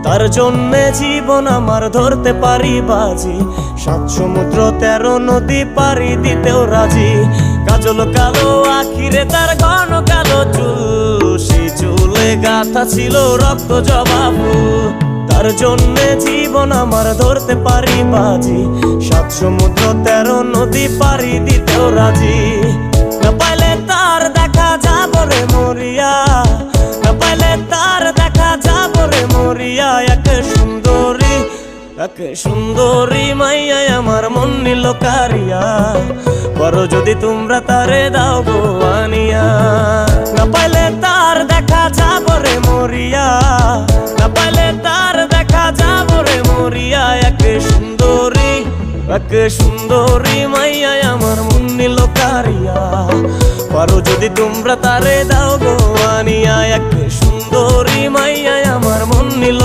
তার জন্যে জীবন আমার ধরতে পারি বাজি, 7 সমুদ্র 13 নদী পাড়ি দিতেও রাজি। কাজল কালো আখিরে তার ঘন কালো চুল, সেই চুলে গাঁথা ছিল রক্ত জবা ফুল। তার জন্যে জীবন আমার ধরতে পারি বাজি, 7 সমুদ্র 13 নদী পাড়ি দিতেও রাজি। না পাইলে তার দেখা যাব রে মরিয়া, না পাইলে তার দেখা যাব রে মরিয়া। একে সুন্দরী মাইয়া আমার মন নিল কারিয়া, করো যদি তোমরা তারে দাও গো আনিয়া। না পাইলে তার দেখা যাব রে মরিয়া, না পাইলে তার দেখা যাব রে মরিয়া। একে সুন্দরী মাইয়া আমার মন নিল কারিয়া, করো যদি তোমরা তারে দাও গো আনিয়া। একে সুন্দরী মাইয়া আমার মন নিল।